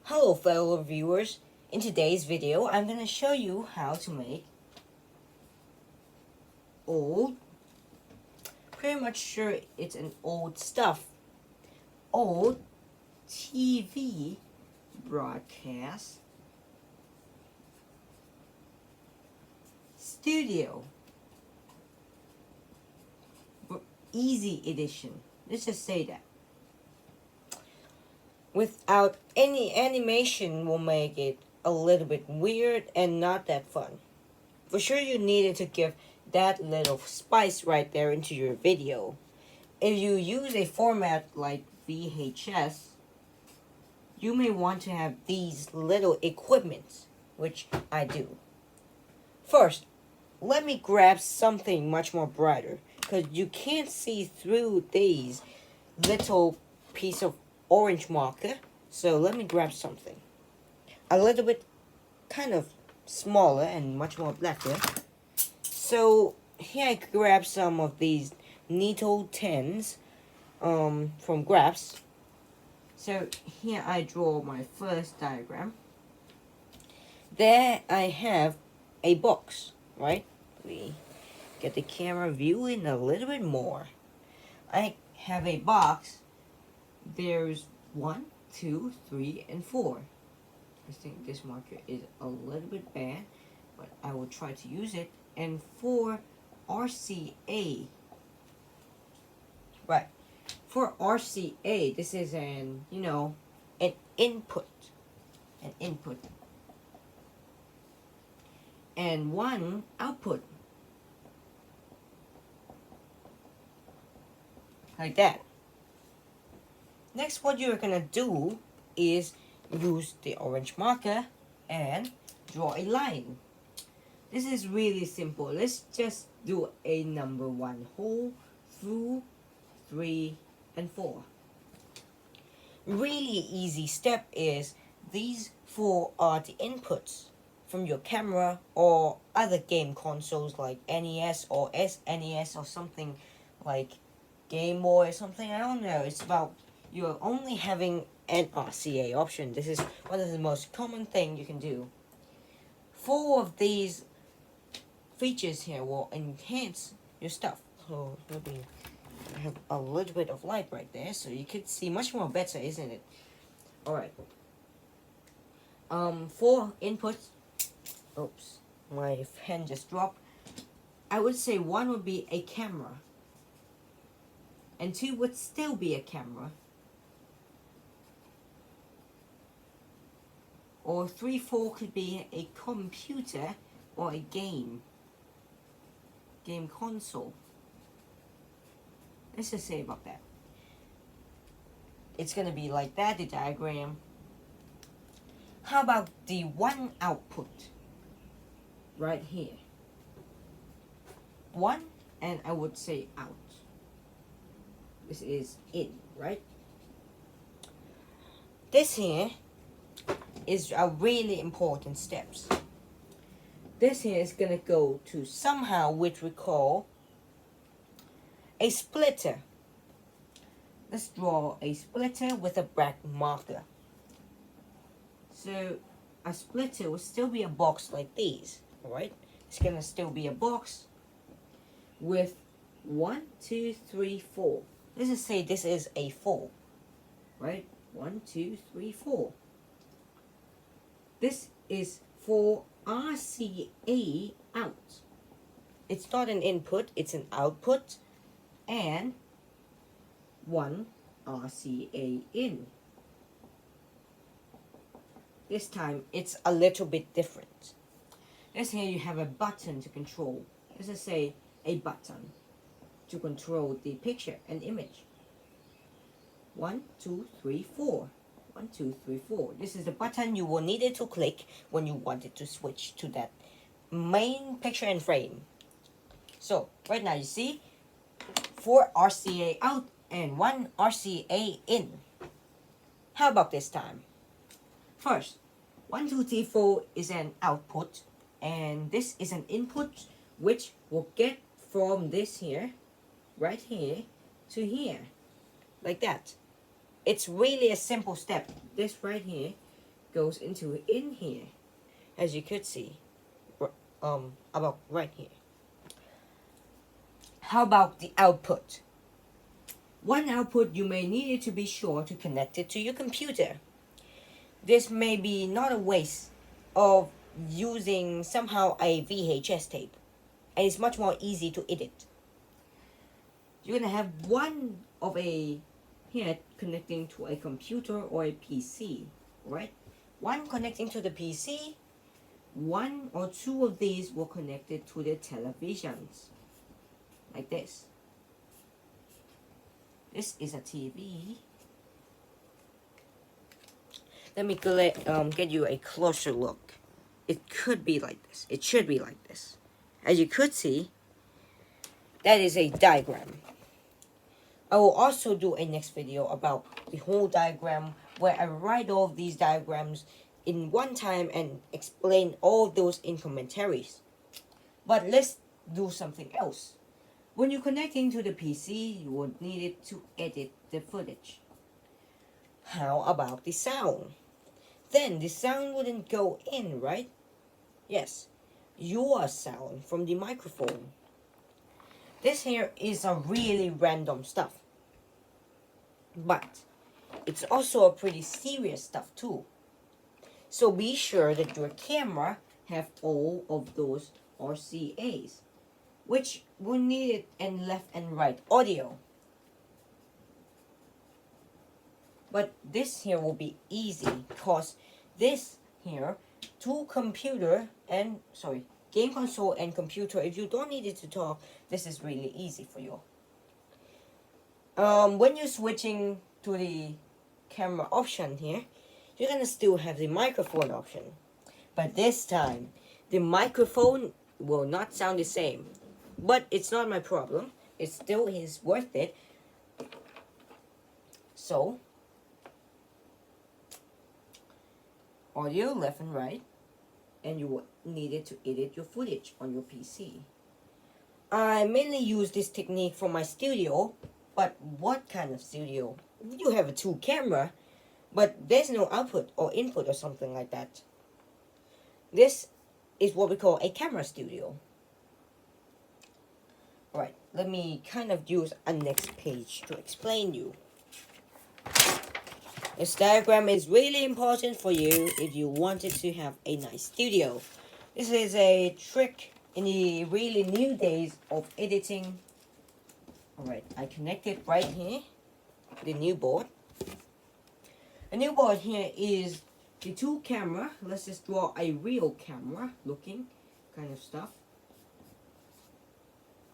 Hello fellow viewers, in today's video I'm going to show you how to make old, pretty much sure it's an old stuff, old TV broadcast studio, easy edition, let's just say that. Without any animation will make it a little bit weird and not that fun. For sure you needed to give that little spice right there into your video. If you use a format like VHS, you may want to have these little equipments, which I do. First, let me grab something much more brighter, because you can't see through these little piece of orange marker. So let me grab something a little bit kind of smaller and much more blacker. So here I grab some of these Nito 10s from Grabs. So here I draw my first diagram. There I have a box, right? We get the camera view in a little bit more. I have a box. There's 1, 2, 3, and 4. I think this marker is a little bit bad, but I will try to use it. And 4 RCA. Right. For RCA, this is an input. An input. And 1 output. Like that. Next, what you're gonna do is use the orange marker and draw a line. This is really simple. Let's just do a number 1 whole through 3 and 4. Really easy step is these 4 are the inputs from your camera or other game consoles like NES or SNES or something like Game Boy or something. I don't know. It's about you're only having an RCA option. This is one of the most common thing you can do. 4 of these features here will enhance your stuff. So maybe I have a little bit of light right there, so you could see much more better, isn't it? Alright. 4 inputs. Oops, my pen just dropped. I would say 1 would be a camera. And 2 would still be a camera. Or 3, 4 could be a computer or a game console. Let's just say about that. It's gonna be like that, the diagram. How about the 1 output? Right here. 1, and I would say out. This is in, right? This here is a really important steps. This here is gonna go to somehow which we call a splitter. Let's draw a splitter with a black marker. So a splitter will still be a box like these, alright? It's gonna still be a box with 1, 2, 3, 4. Let's just say this is a 4, right? 1, 2, 3, 4. This is for RCA out. It's not an input, it's an output, and 1 RCA in. This time it's a little bit different. Let's say you have a button to control. Let's just say a button to control the picture and image. 1, 2, 3, 4. 1, 2, 3, 4. This is the button you will need it to click when you wanted to switch to that main picture and frame. So right now you see 4 RCA out and 1 RCA in. How about this time? First, 1, 2, 3, 4 is an output, and this is an input which will get from this here, right here, to here, like that. It's really a simple step. This right here goes into in here, as you could see, about right here. How about the output? One output you may need it to be sure to connect it to your computer. This may be not a waste of using somehow a VHS tape, and it's much more easy to edit. You're gonna have one of a here connecting to a computer or a PC, right? One connecting to the PC, one or two of these will connect it to the televisions, like this. This is a TV. Let me get you a closer look. It could be like this. It should be like this. As you could see, that is a diagram. I will also do a next video about the whole diagram where I write all of these diagrams in one time and explain all those in commentaries. But let's do something else. When you're connecting to the PC, you will need it to edit the footage. How about the sound? Then the sound wouldn't go in, right? Yes, your sound from the microphone. This here is a really random stuff. But it's also a pretty serious stuff too. So be sure that your camera have all of those RCAs, which will need it in left and right audio. But this here will be easy because this here, game console and computer, if you don't need it to talk, this is really easy for you. When you're switching to the camera option here, you're gonna still have the microphone option. But this time, the microphone will not sound the same. But it's not my problem. It still is worth it. So, audio left and right, and you will need it to edit your footage on your PC. I mainly use this technique for my studio, but what kind of studio? You have a 2 camera, but there's no output or input or something like that. This is what we call a camera studio. Alright, let me kind of use a next page to explain you. This diagram is really important for you if you wanted to have a nice studio. This is a trick in the really new days of editing. Alright, I connected right here, the new board. The new board here is the 2 camera. Let's just draw a real camera looking kind of stuff.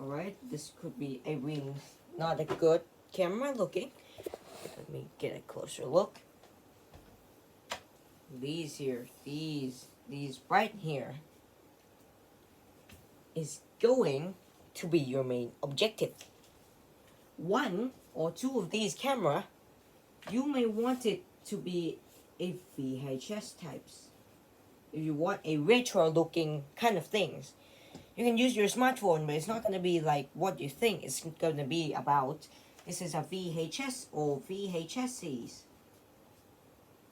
Alright, this could be a real, not a good camera looking. Let me get a closer look. These here, these right here is going to be your main objective. 1 or 2 of these camera, you may want it to be a VHS types. If you want a retro looking kind of things, you can use your smartphone, but it's not going to be like what you think it's going to be about. This is a VHS or VHSs.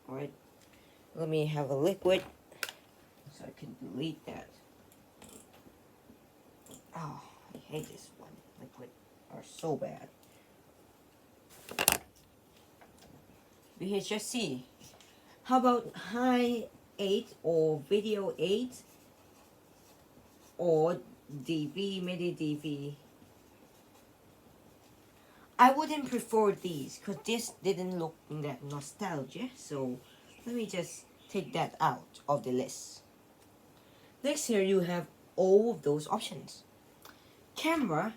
Alright, let me have a liquid so I can delete that. Oh, I hate this one. Liquid are so bad. VHS-C. How about High 8 or Video 8 or DV, MIDI DV? I wouldn't prefer these because this didn't look that nostalgia, so let me just take that out of the list. Next here you have all of those options. Camera,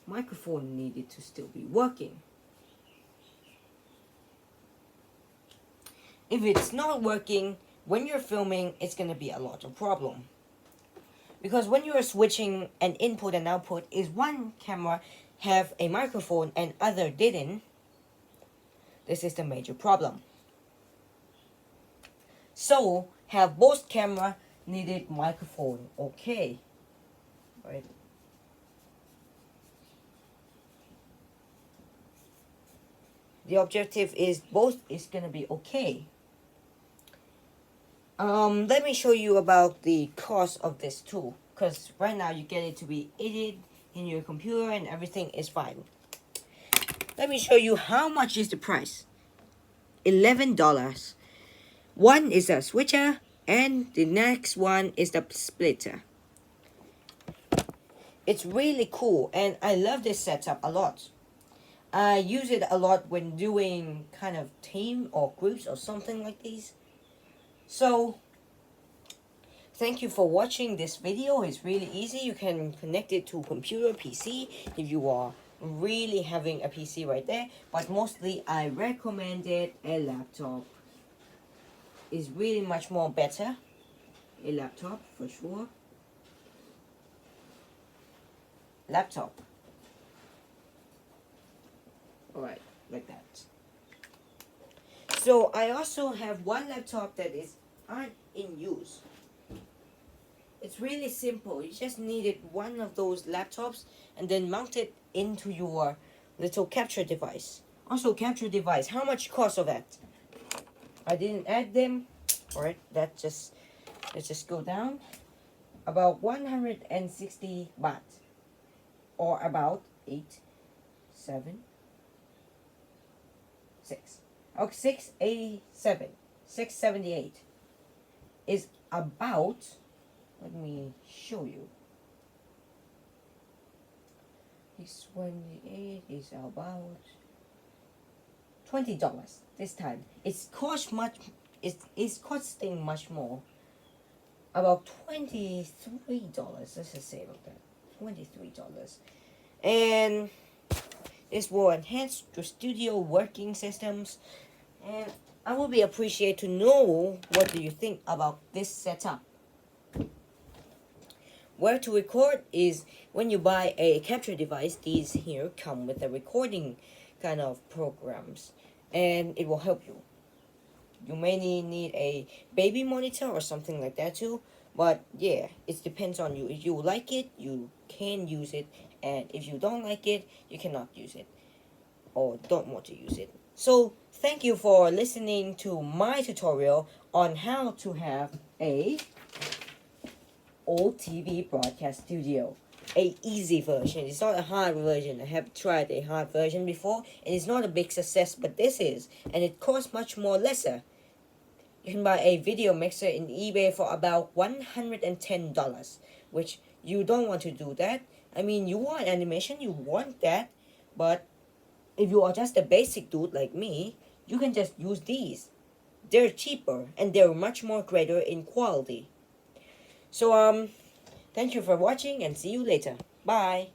microphone needed to still be working. If it's not working, when you're filming, it's going to be a lot of problem. Because when you're switching an input and output, is one camera have a microphone and other didn't, this is the major problem. So, have both camera needed microphone, okay. Right. The objective is both is going to be okay. Let me show you about the cost of this tool, because right now you get it to be edited in your computer and everything is fine. Let me show you how much is the price. $11. One is a switcher and the next one is the splitter. It's really cool and I love this setup a lot. I use it a lot when doing kind of team or groups or something like these. So thank you for watching this video. It's really easy. You can connect it to computer, PC if you are really having a PC right there. But mostly I recommended a laptop. It's really much more better. A laptop for sure. Laptop. Alright, like that. So I also have one laptop that is aren't in use. It's really simple. You just needed one of those laptops and then mount it into your little capture device. Also, capture device. How much cost of that? I didn't add them. Alright, let's just go down. About 160 baht. Or about 8, 7, 6. Okay, 687. 678 is about, let me show you. 628 is about $20 this time. It's costing much more. About $23. Let's just say about that. $23. And this will enhance your studio working systems. And I would be appreciated to know what do you think about this setup. Where to record is when you buy a capture device. These here come with the recording kind of programs and it will help you. You may need a baby monitor or something like that too, but yeah, it depends on you. If you like it, you can use it, and if you don't like it, you cannot use it or don't want to use it. So thank you for listening to my tutorial on how to have a old TV broadcast studio. A easy version. It's not a hard version. I have tried a hard version before and it's not a big success, but this is, and it costs much more lesser. You can buy a video mixer in eBay for about $110, which you don't want to do that. I mean, you want animation, you want that, but if you are just a basic dude like me, you can just use these. They're cheaper and they're much more greater in quality. So thank you for watching and see you later. Bye.